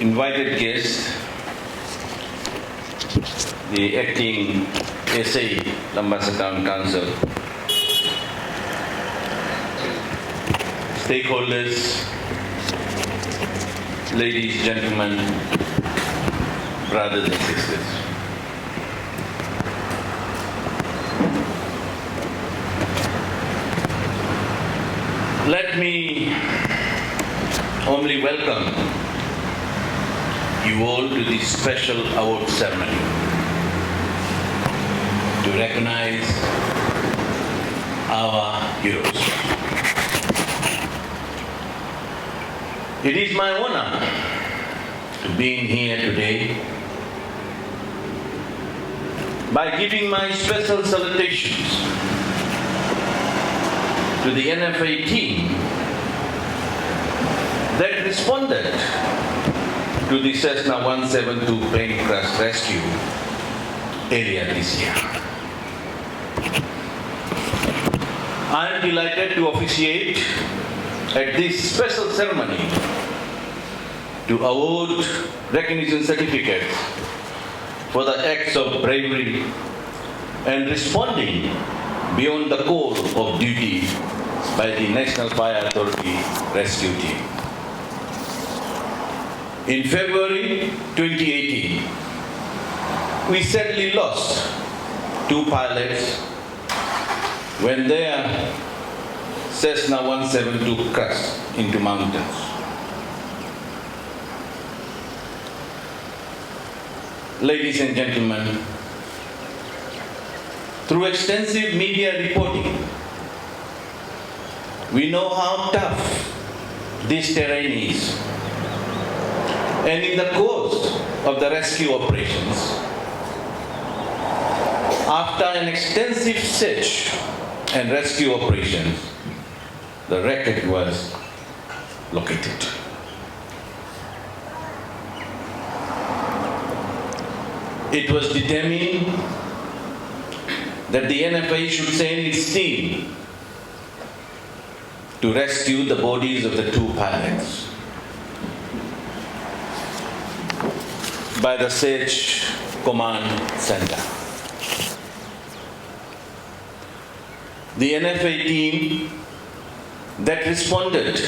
invited guests, the acting SA, Lambasa Town Council, stakeholders, ladies, gentlemen, brothers and sisters. Let me warmly welcome you all to this special award ceremony to recognize our heroes. It is my honor to be here today by giving my special salutations to the NFA team that responded to the Cessna 172 plane crash rescue area this year. I am delighted to officiate at this special ceremony to award recognition certificates for the acts of bravery and responding beyond the call of duty by the National Fire Authority Rescue Team. In February 2018, we sadly lost two pilots when their Cessna 172 crashed into mountains. Ladies and gentlemen, through extensive media reporting, we know how tough this terrain is. And in the course of the rescue operations, after an extensive search and rescue operations, the wreckage was located. It was determined that the NFA should send its team to rescue the bodies of the two pilots by the Search Command Center. The NFA team that responded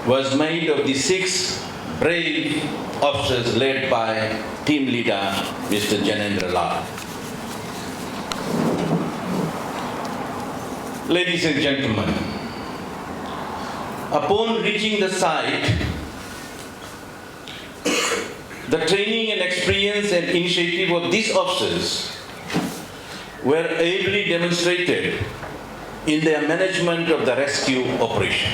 was made of the 6 brave officers led by team leader Mr. Janendra Lal. Ladies and gentlemen, upon reaching the site, the training and experience and initiative of these officers were ably demonstrated in their management of the rescue operation.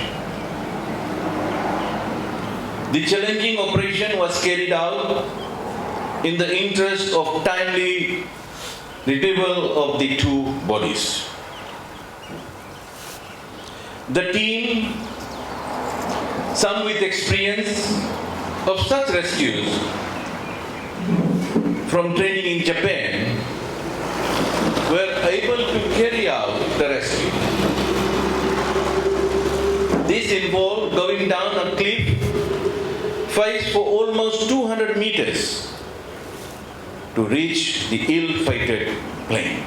The challenging operation was carried out in the interest of timely retrieval of the two bodies. The team, some with experience of such rescues from training in Japan, were able to carry out the rescue. This involved going down a cliff face for almost 200 meters to reach the ill-fated plane.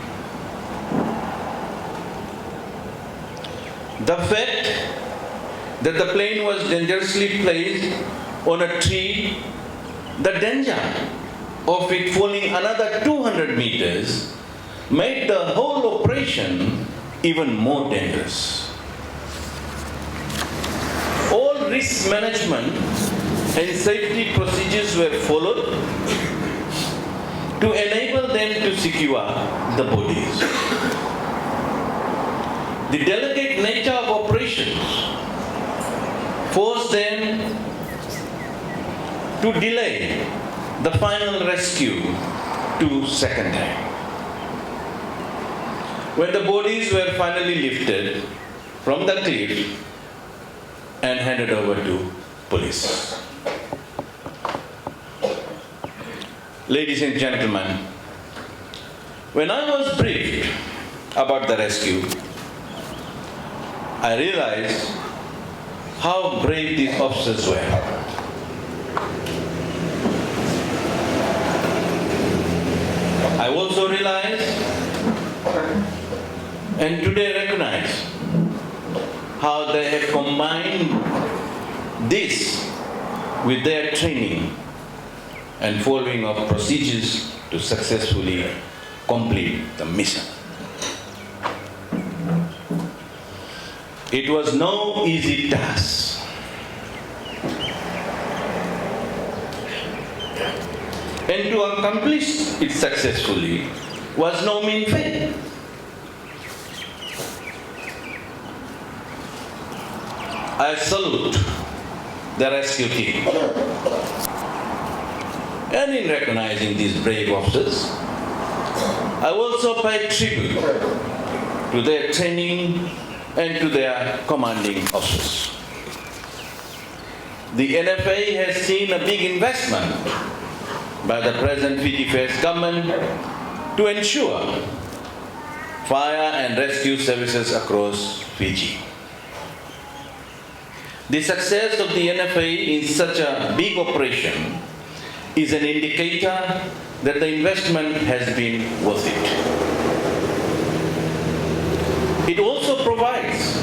The fact that the plane was dangerously placed on a tree, the danger of it falling another 200 meters made the whole operation even more dangerous. All risk management and safety procedures were followed to enable them to secure the bodies. The delicate nature of operations forced them to delay the final rescue to second time. When the bodies were finally lifted from the cliff and handed over to police. Ladies and gentlemen, when I was briefed about the rescue, I realized how brave these officers were. I also realize and today recognize how they have combined this with their training and following of procedures to successfully complete the mission. It was no easy task. And to accomplish it successfully was no mean feat. I salute the rescue team. And in recognizing these brave officers, I also pay tribute to their training and to their commanding officers. The NFA has seen a big investment by the present Fiji Affairs government to ensure fire and rescue services across Fiji. The success of the NFA in such a big operation is an indicator that the investment has been worth it. It also provides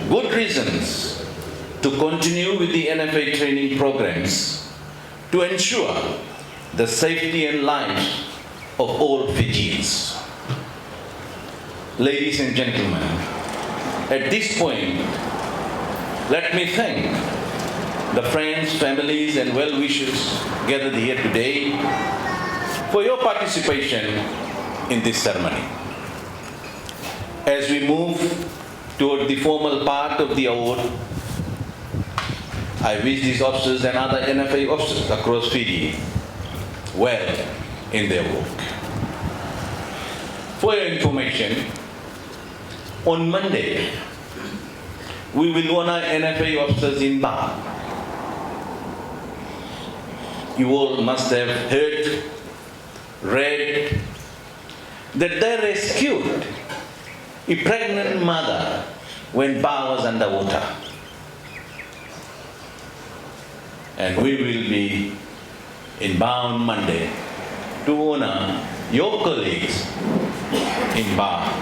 good reasons to continue with the NFA training programs to ensure the safety and lives of all Fijians. Ladies and gentlemen, at this point, let me thank the friends, families, and well-wishers gathered here today for your participation in this ceremony. As we move toward the formal part of the award, I wish these officers and other NFA officers across Fiji well in their work. For your information, on Monday, we will honor NFA officers in Ba. You all must have heard, read, that they rescued a pregnant mother when Ba was underwater. And we will be in Ba on Monday to honor your colleagues in Ba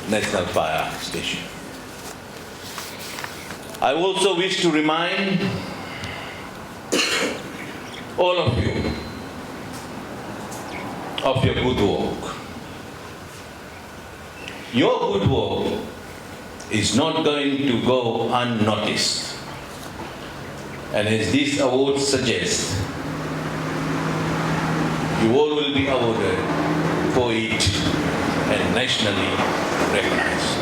National Fire Station. I also wish to remind all of you of your good work. Your good work is not going to go unnoticed. And as this award suggests, you all will be awarded for it and nationally recognized.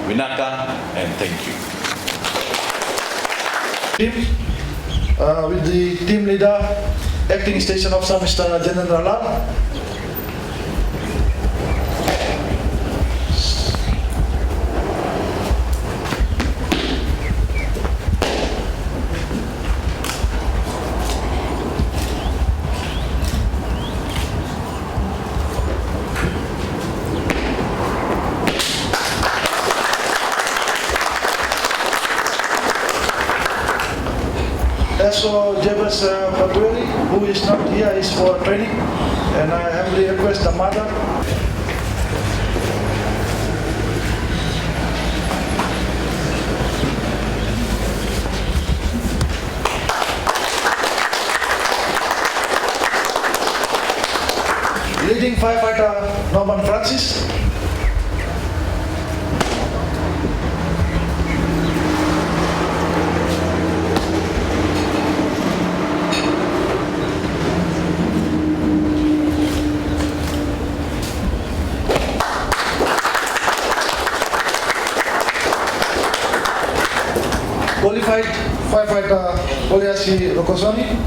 Vinaka, and thank you. With the team leader, Acting Station Officer Mr. Janendra Lal. As for Jebus Patwari, who is not here, is for training, and I humbly request the mother. Leading firefighter Norman Francis. Qualified firefighter Poliasi Rokosoni.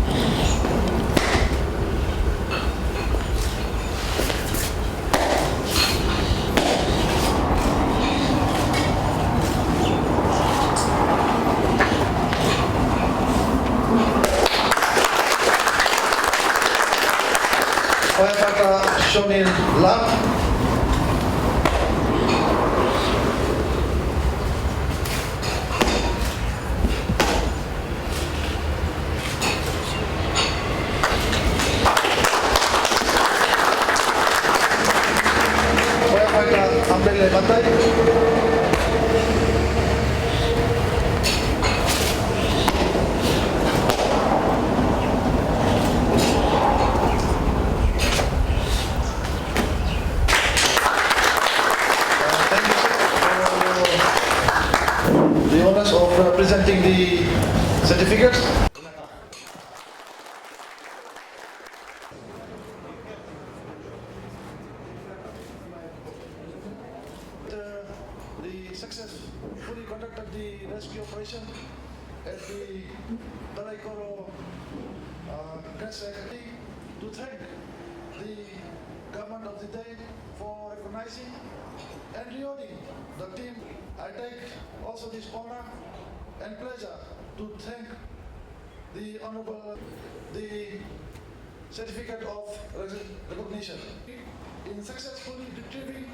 Firefighter Shonil Lam. nilai pantai. Thank you, sir, for the honors of presenting the certificates. The successfully conducted the rescue operation at the Talaikoro Crash Academy to thank the government of the day for recognizing and rewarding the team. I take also this honor and pleasure to thank the Honorable the certificate of recognition in successfully retrieving